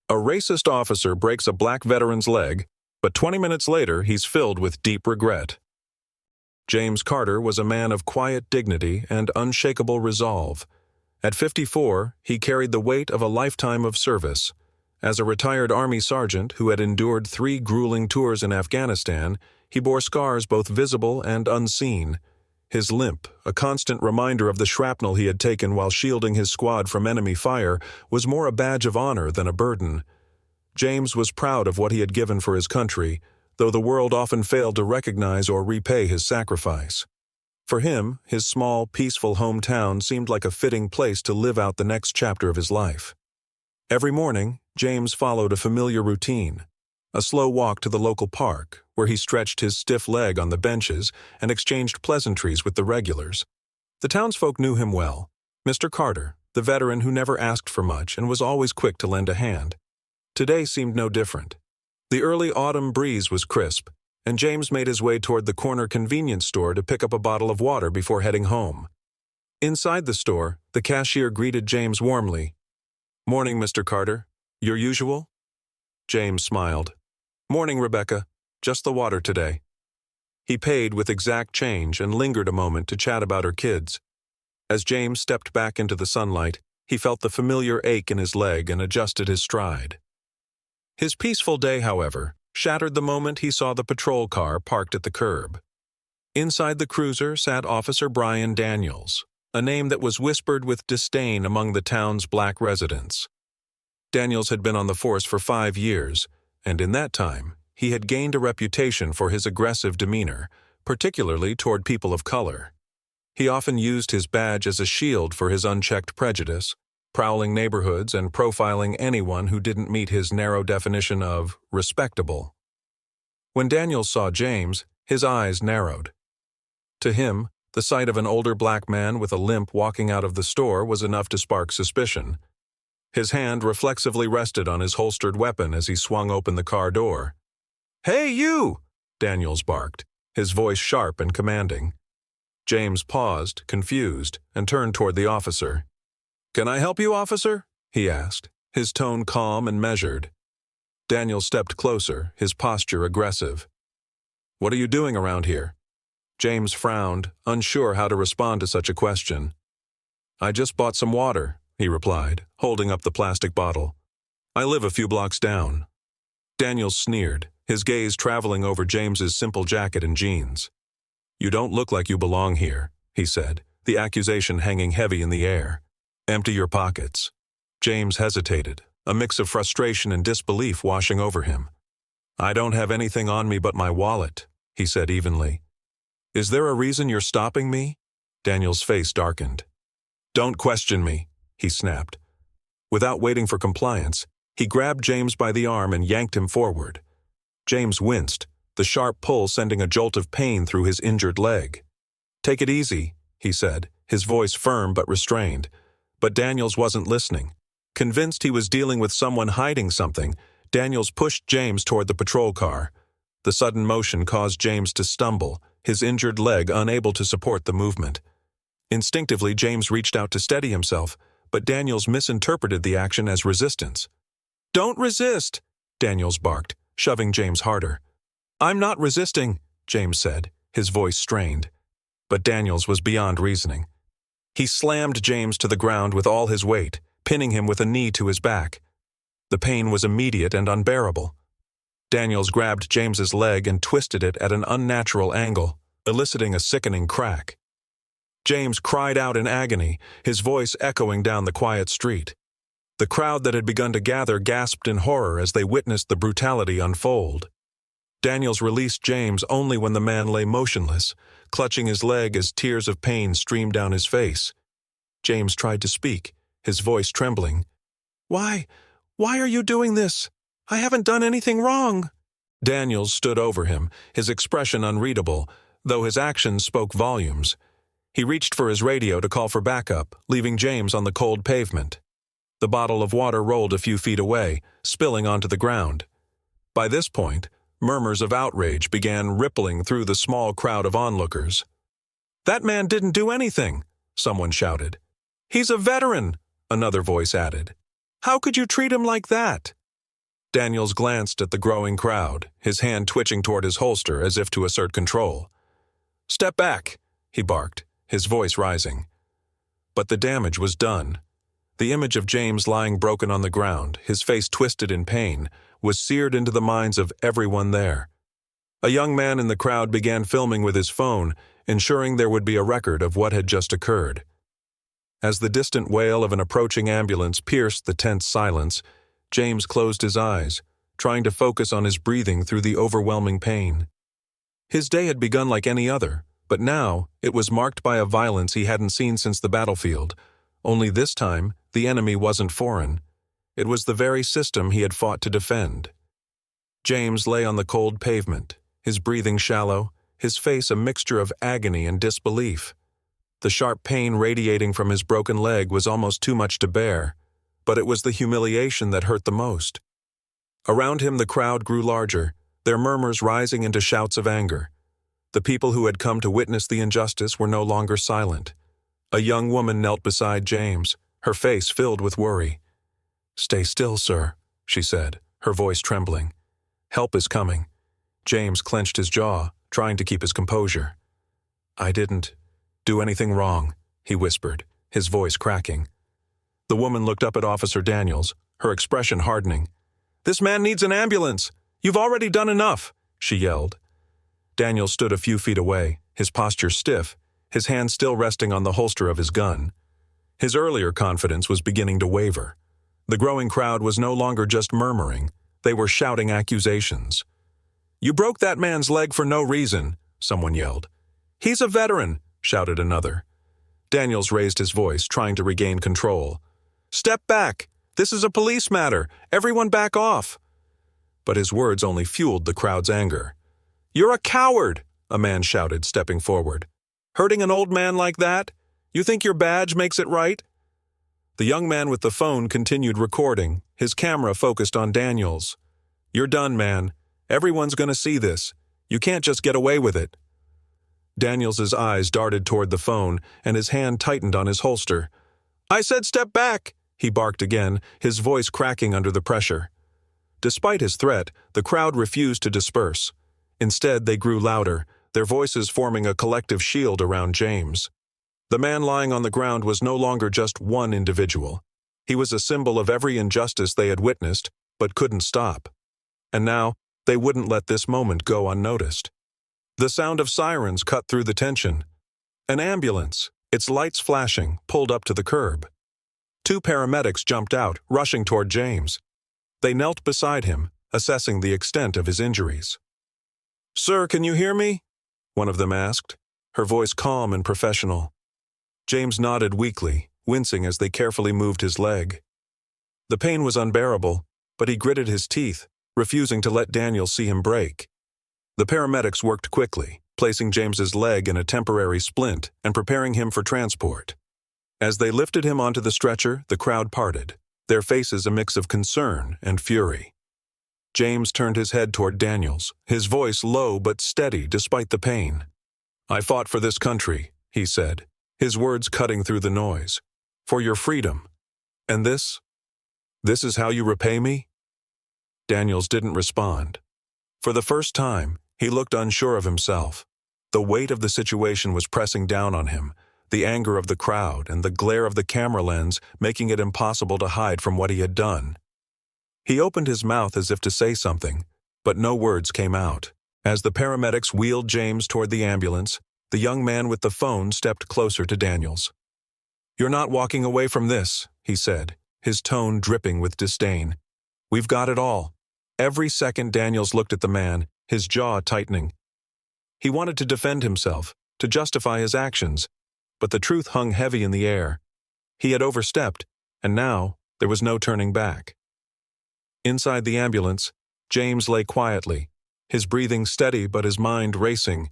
A racist officer breaks a black veteran's leg, but 20 minutes later he's filled with deep regret. James Carter was a man of quiet dignity and unshakable resolve. At 54, he carried the weight of a lifetime of service. As a retired Army sergeant who had endured 3 grueling tours in Afghanistan, he bore scars both visible and unseen. His limp, a constant reminder of the shrapnel he had taken while shielding his squad from enemy fire, was more a badge of honor than a burden. James was proud of what he had given for his country, though the world often failed to recognize or repay his sacrifice. For him, his small, peaceful hometown seemed like a fitting place to live out the next chapter of his life. Every morning, James followed a familiar routine. A slow walk to the local park, where he stretched his stiff leg on the benches and exchanged pleasantries with the regulars. The townsfolk knew him well. Mr. Carter, the veteran who never asked for much and was always quick to lend a hand. Today seemed no different. The early autumn breeze was crisp, and James made his way toward the corner convenience store to pick up a bottle of water before heading home. Inside the store, the cashier greeted James warmly. "Morning, Mr. Carter. Your usual?" James smiled. "Morning, Rebecca. Just the water today." He paid with exact change and lingered a moment to chat about her kids. As James stepped back into the sunlight, he felt the familiar ache in his leg and adjusted his stride. His peaceful day, however, shattered the moment he saw the patrol car parked at the curb. Inside the cruiser sat Officer Brian Daniels, a name that was whispered with disdain among the town's black residents. Daniels had been on the force for 5 years, and in that time, he had gained a reputation for his aggressive demeanor, particularly toward people of color. He often used his badge as a shield for his unchecked prejudice, prowling neighborhoods and profiling anyone who didn't meet his narrow definition of respectable. When Daniels saw James, his eyes narrowed. To him, the sight of an older black man with a limp walking out of the store was enough to spark suspicion. His hand reflexively rested on his holstered weapon as he swung open the car door. "Hey, you!" Daniels barked, his voice sharp and commanding. James paused, confused, and turned toward the officer. "Can I help you, officer?" he asked, his tone calm and measured. Daniels stepped closer, his posture aggressive. "What are you doing around here?" James frowned, unsure how to respond to such a question. "I just bought some water," he replied, holding up the plastic bottle. "I live a few blocks down." Daniels sneered, his gaze traveling over James's simple jacket and jeans. "You don't look like you belong here," he said, the accusation hanging heavy in the air. "Empty your pockets." James hesitated, a mix of frustration and disbelief washing over him. "I don't have anything on me but my wallet," he said evenly. "Is there a reason you're stopping me?" Daniel's face darkened. "Don't question me," he snapped. Without waiting for compliance, he grabbed James by the arm and yanked him forward. James winced, the sharp pull sending a jolt of pain through his injured leg. "Take it easy," he said, his voice firm but restrained. But Daniels wasn't listening. Convinced he was dealing with someone hiding something, Daniels pushed James toward the patrol car. The sudden motion caused James to stumble, his injured leg unable to support the movement. Instinctively, James reached out to steady himself, but Daniels misinterpreted the action as resistance. "Don't resist," Daniels barked, shoving James harder. "I'm not resisting," James said, his voice strained. But Daniels was beyond reasoning. He slammed James to the ground with all his weight, pinning him with a knee to his back. The pain was immediate and unbearable. Daniels grabbed James's leg and twisted it at an unnatural angle, eliciting a sickening crack. James cried out in agony, his voice echoing down the quiet street. The crowd that had begun to gather gasped in horror as they witnessed the brutality unfold. Daniels released James only when the man lay motionless, clutching his leg as tears of pain streamed down his face. James tried to speak, his voice trembling. Why are you doing this? I haven't done anything wrong." Daniels stood over him, his expression unreadable, though his actions spoke volumes. He reached for his radio to call for backup, leaving James on the cold pavement. The bottle of water rolled a few feet away, spilling onto the ground. By this point, murmurs of outrage began rippling through the small crowd of onlookers. "That man didn't do anything," someone shouted. "He's a veteran," another voice added. "How could you treat him like that?" Daniels glanced at the growing crowd, his hand twitching toward his holster as if to assert control. "Step back," he barked, his voice rising. But the damage was done. The image of James lying broken on the ground, his face twisted in pain, was seared into the minds of everyone there. A young man in the crowd began filming with his phone, ensuring there would be a record of what had just occurred. As the distant wail of an approaching ambulance pierced the tense silence, James closed his eyes, trying to focus on his breathing through the overwhelming pain. His day had begun like any other, but now it was marked by a violence he hadn't seen since the battlefield. Only this time, the enemy wasn't foreign. It was the very system he had fought to defend. James lay on the cold pavement, his breathing shallow, his face a mixture of agony and disbelief. The sharp pain radiating from his broken leg was almost too much to bear, but it was the humiliation that hurt the most. Around him the crowd grew larger, their murmurs rising into shouts of anger. The people who had come to witness the injustice were no longer silent. A young woman knelt beside James, her face filled with worry. "Stay still, sir," she said, her voice trembling. "Help is coming." James clenched his jaw, trying to keep his composure. "I didn't do anything wrong," he whispered, his voice cracking. The woman looked up at Officer Daniels, her expression hardening. "This man needs an ambulance! You've already done enough!" she yelled. Daniels stood a few feet away, his posture stiff, his hand still resting on the holster of his gun. His earlier confidence was beginning to waver. The growing crowd was no longer just murmuring, they were shouting accusations. "You broke that man's leg for no reason," someone yelled. "He's a veteran," shouted another. Daniels raised his voice, trying to regain control. "Step back! This is a police matter! Everyone back off!" But his words only fueled the crowd's anger. "You're a coward!" a man shouted, stepping forward. "Hurting an old man like that? You think your badge makes it right?" The young man with the phone continued recording, his camera focused on Daniels. "You're done, man. Everyone's going to see this. You can't just get away with it." Daniels's eyes darted toward the phone, and his hand tightened on his holster. "I said step back!" he barked again, his voice cracking under the pressure. Despite his threat, the crowd refused to disperse. Instead, they grew louder, their voices forming a collective shield around James. The man lying on the ground was no longer just one individual. He was a symbol of every injustice they had witnessed, but couldn't stop. And now, they wouldn't let this moment go unnoticed. The sound of sirens cut through the tension. An ambulance, its lights flashing, pulled up to the curb. Two paramedics jumped out, rushing toward James. They knelt beside him, assessing the extent of his injuries. "Sir, can you hear me?" one of them asked, her voice calm and professional. James nodded weakly, wincing as they carefully moved his leg. The pain was unbearable, but he gritted his teeth, refusing to let Daniel see him break. The paramedics worked quickly, placing James's leg in a temporary splint and preparing him for transport. As they lifted him onto the stretcher, the crowd parted, their faces a mix of concern and fury. James turned his head toward Daniels, his voice low but steady despite the pain. "I fought for this country," he said, his words cutting through the noise. "For your freedom. And this is how you repay me?" Daniels didn't respond. For the first time, he looked unsure of himself. The weight of the situation was pressing down on him, the anger of the crowd and the glare of the camera lens making it impossible to hide from what he had done. He opened his mouth as if to say something, but no words came out. As the paramedics wheeled James toward the ambulance, the young man with the phone stepped closer to Daniels. "You're not walking away from this," he said, his tone dripping with disdain. "We've got it all." Every second Daniels looked at the man, his jaw tightening. He wanted to defend himself, to justify his actions, but the truth hung heavy in the air. He had overstepped, and now there was no turning back. Inside the ambulance, James lay quietly, his breathing steady but his mind racing.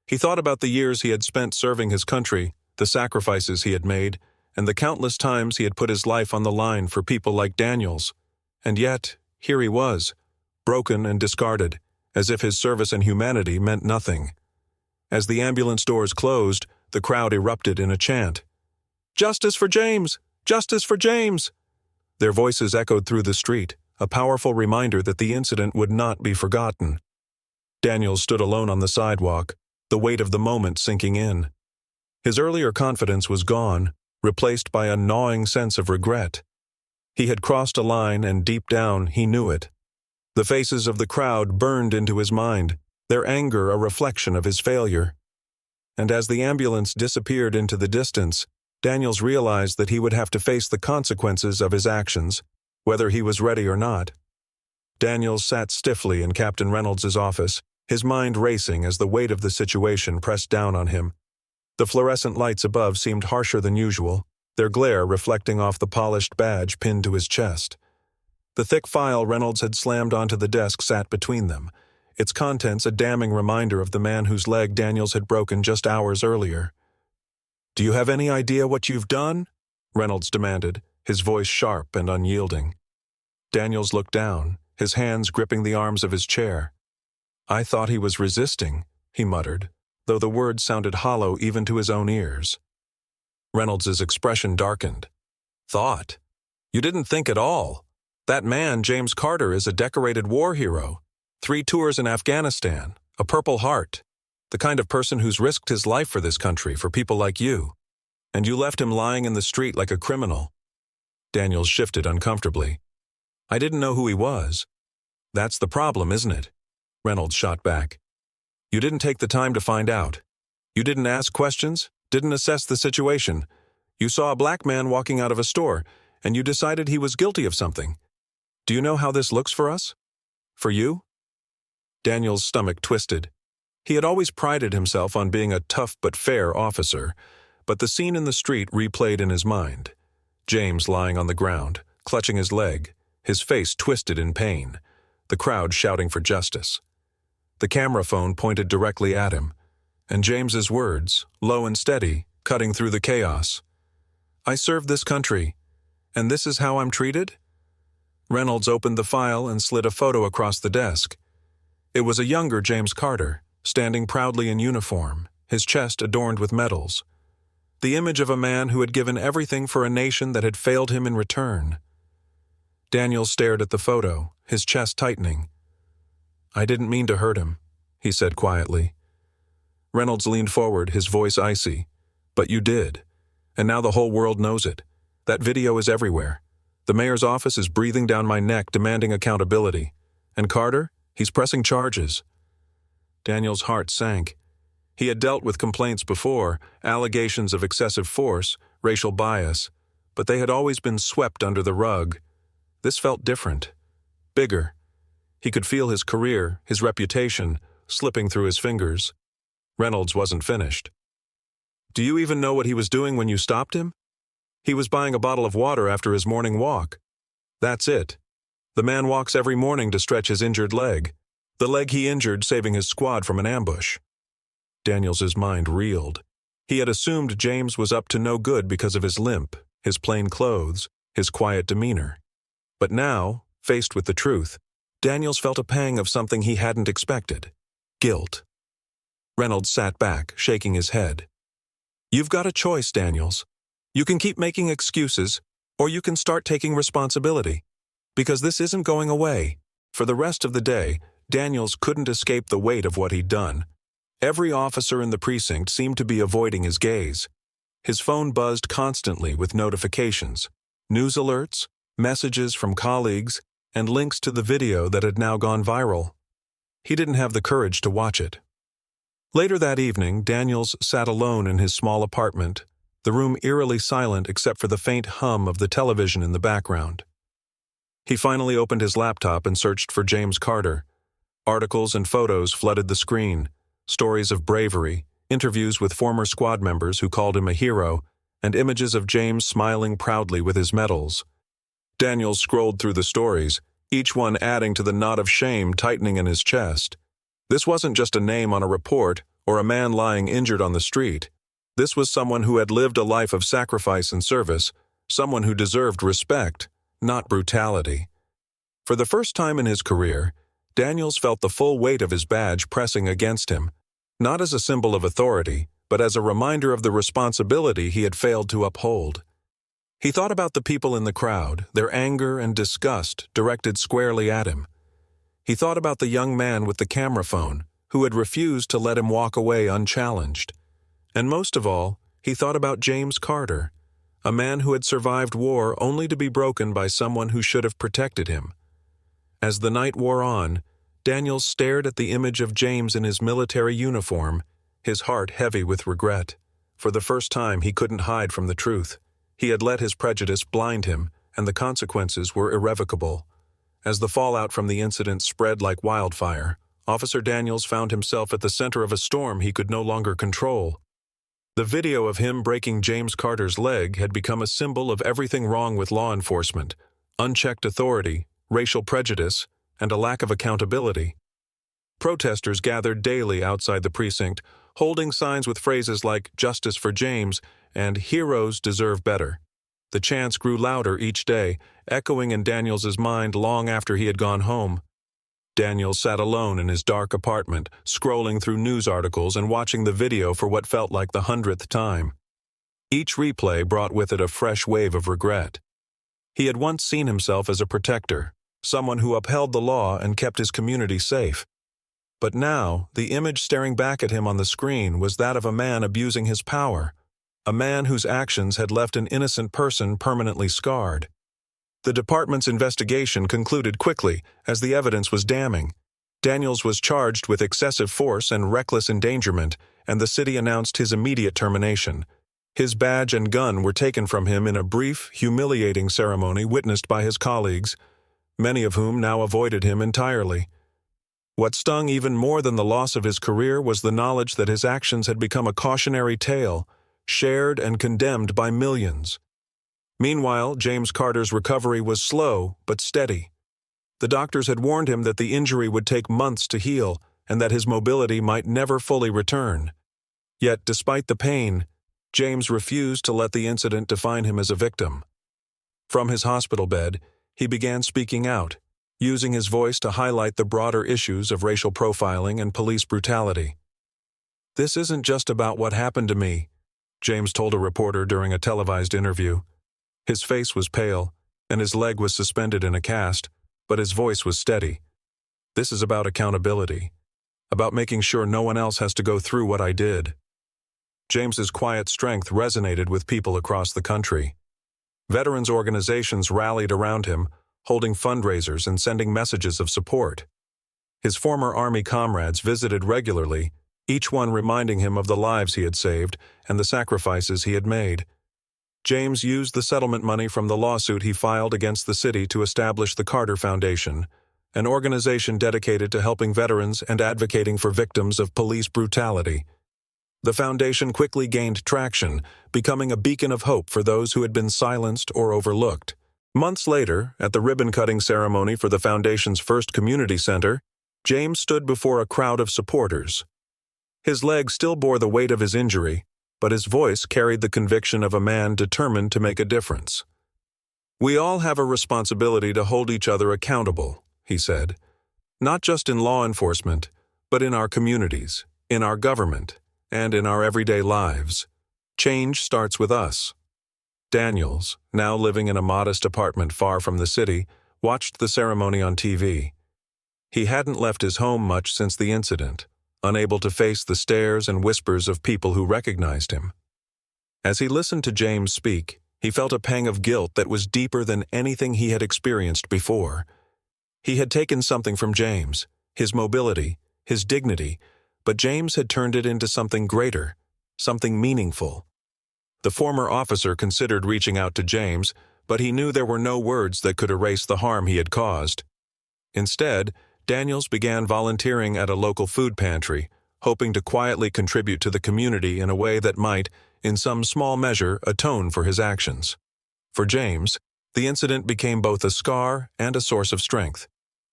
He thought about the years he had spent serving his country, the sacrifices he had made, and the countless times he had put his life on the line for people like Daniels. And yet, here he was, broken and discarded, as if his service and humanity meant nothing. As the ambulance doors closed, the crowd erupted in a chant. "Justice for James! Justice for James!" Their voices echoed through the street, a powerful reminder that the incident would not be forgotten. Daniels stood alone on the sidewalk, the weight of the moment sinking in. His earlier confidence was gone, replaced by a gnawing sense of regret. He had crossed a line, and deep down he knew it. The faces of the crowd burned into his mind, their anger a reflection of his failure. And as the ambulance disappeared into the distance, Daniels realized that he would have to face the consequences of his actions, whether he was ready or not. Daniels sat stiffly in Captain Reynolds' office, his mind racing as the weight of the situation pressed down on him. The fluorescent lights above seemed harsher than usual, their glare reflecting off the polished badge pinned to his chest. The thick file Reynolds had slammed onto the desk sat between them, its contents a damning reminder of the man whose leg Daniels had broken just hours earlier. "Do you have any idea what you've done?" Reynolds demanded, his voice sharp and unyielding. Daniels looked down, his hands gripping the arms of his chair. "I thought he was resisting," he muttered, though the words sounded hollow even to his own ears. Reynolds' expression darkened. "Thought? You didn't think at all. That man, James Carter, is a decorated war hero. 3 tours in Afghanistan, a Purple Heart, the kind of person who's risked his life for this country, for people like you. And you left him lying in the street like a criminal." Daniels shifted uncomfortably. "I didn't know who he was." "That's the problem, isn't it?" Reynolds shot back. "You didn't take the time to find out. You didn't ask questions, didn't assess the situation. You saw a black man walking out of a store, and you decided he was guilty of something. Do you know how this looks for us? For you?" Daniels' stomach twisted. He had always prided himself on being a tough but fair officer, but the scene in the street replayed in his mind. James lying on the ground, clutching his leg, his face twisted in pain, the crowd shouting for justice. The camera phone pointed directly at him, and James's words, low and steady, cutting through the chaos. "I served this country, and this is how I'm treated?" Reynolds opened the file and slid a photo across the desk. It was a younger James Carter, standing proudly in uniform, his chest adorned with medals. The image of a man who had given everything for a nation that had failed him in return. Daniel stared at the photo, his chest tightening. "I didn't mean to hurt him," he said quietly. Reynolds leaned forward, his voice icy. "But you did. And now the whole world knows it. That video is everywhere. The mayor's office is breathing down my neck, demanding accountability. And Carter? He's pressing charges." Daniel's heart sank. He had dealt with complaints before, allegations of excessive force, racial bias, but they had always been swept under the rug. This felt different, bigger. He could feel his career, his reputation, slipping through his fingers. Reynolds wasn't finished. "Do you even know what he was doing when you stopped him?" "He was buying a bottle of water after his morning walk." "That's it. The man walks every morning to stretch his injured leg. The leg he injured saving his squad from an ambush." Daniels' mind reeled. He had assumed James was up to no good because of his limp, his plain clothes, his quiet demeanor. But now, faced with the truth, Daniels felt a pang of something he hadn't expected. Guilt. Reynolds sat back, shaking his head. "You've got a choice, Daniels. You can keep making excuses, or you can start taking responsibility. Because this isn't going away." For the rest of the day, Daniels couldn't escape the weight of what he'd done. Every officer in the precinct seemed to be avoiding his gaze. His phone buzzed constantly with notifications, news alerts, messages from colleagues, and links to the video that had now gone viral. He didn't have the courage to watch it. Later that evening, Daniels sat alone in his small apartment, the room eerily silent except for the faint hum of the television in the background. He finally opened his laptop and searched for James Carter. Articles and photos flooded the screen, stories of bravery, interviews with former squad members who called him a hero, and images of James smiling proudly with his medals. Daniels scrolled through the stories, each one adding to the knot of shame tightening in his chest. This wasn't just a name on a report or a man lying injured on the street. This was someone who had lived a life of sacrifice and service, someone who deserved respect, not brutality. For the first time in his career, Daniels felt the full weight of his badge pressing against him, not as a symbol of authority, but as a reminder of the responsibility he had failed to uphold. He thought about the people in the crowd, their anger and disgust directed squarely at him. He thought about the young man with the camera phone, who had refused to let him walk away unchallenged. And most of all, he thought about James Carter, a man who had survived war only to be broken by someone who should have protected him. As the night wore on, Daniels stared at the image of James in his military uniform, his heart heavy with regret. For the first time, he couldn't hide from the truth. He had let his prejudice blind him, and the consequences were irrevocable. As the fallout from the incident spread like wildfire, Officer Daniels found himself at the center of a storm he could no longer control. The video of him breaking James Carter's leg had become a symbol of everything wrong with law enforcement: unchecked authority, racial prejudice, and a lack of accountability. Protesters gathered daily outside the precinct, holding signs with phrases like "Justice for James" and "Heroes deserve better." The chants grew louder each day, echoing in Daniels's mind long after he had gone home. Daniels sat alone in his dark apartment, scrolling through news articles and watching the video for what felt like the 100th time. Each replay brought with it a fresh wave of regret. He had once seen himself as a protector, someone who upheld the law and kept his community safe. But now, the image staring back at him on the screen was that of a man abusing his power, a man whose actions had left an innocent person permanently scarred. The department's investigation concluded quickly, as the evidence was damning. Daniels was charged with excessive force and reckless endangerment, and the city announced his immediate termination. His badge and gun were taken from him in a brief, humiliating ceremony witnessed by his colleagues, many of whom now avoided him entirely. What stung even more than the loss of his career was the knowledge that his actions had become a cautionary tale, shared and condemned by millions. Meanwhile, James Carter's recovery was slow but steady. The doctors had warned him that the injury would take months to heal and that his mobility might never fully return. Yet, despite the pain, James refused to let the incident define him as a victim. From his hospital bed, he began speaking out, using his voice to highlight the broader issues of racial profiling and police brutality. "This isn't just about what happened to me," James told a reporter during a televised interview. His face was pale, and his leg was suspended in a cast, but his voice was steady. "This is about accountability, about making sure no one else has to go through what I did." James's quiet strength resonated with people across the country. Veterans organizations rallied around him, holding fundraisers and sending messages of support. His former Army comrades visited regularly, each one reminding him of the lives he had saved and the sacrifices he had made. James used the settlement money from the lawsuit he filed against the city to establish the Carter Foundation, an organization dedicated to helping veterans and advocating for victims of police brutality. The foundation quickly gained traction, becoming a beacon of hope for those who had been silenced or overlooked. Months later, at the ribbon-cutting ceremony for the foundation's first community center, James stood before a crowd of supporters. His leg still bore the weight of his injury, but his voice carried the conviction of a man determined to make a difference. "We all have a responsibility to hold each other accountable," he said, "not just in law enforcement, but in our communities, in our government, and in our everyday lives. Change starts with us." Daniels, now living in a modest apartment far from the city, watched the ceremony on TV. He hadn't left his home much since the incident, unable to face the stares and whispers of people who recognized him. As he listened to James speak, he felt a pang of guilt that was deeper than anything he had experienced before. He had taken something from James, his mobility, his dignity, but James had turned it into something greater, something meaningful. The former officer considered reaching out to James, but he knew there were no words that could erase the harm he had caused. Instead, Daniels began volunteering at a local food pantry, hoping to quietly contribute to the community in a way that might, in some small measure, atone for his actions. For James, the incident became both a scar and a source of strength.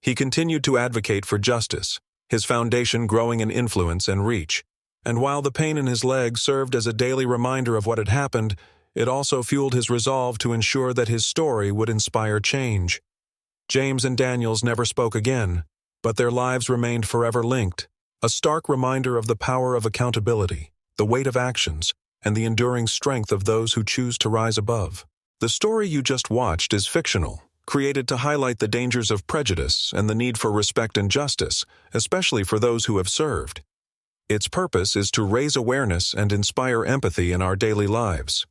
He continued to advocate for justice, his foundation growing in influence and reach. And while the pain in his leg served as a daily reminder of what had happened, it also fueled his resolve to ensure that his story would inspire change. James and Daniels never spoke again, but their lives remained forever linked, a stark reminder of the power of accountability, the weight of actions, and the enduring strength of those who choose to rise above. The story you just watched is fictional, created to highlight the dangers of prejudice and the need for respect and justice, especially for those who have served. Its purpose is to raise awareness and inspire empathy in our daily lives.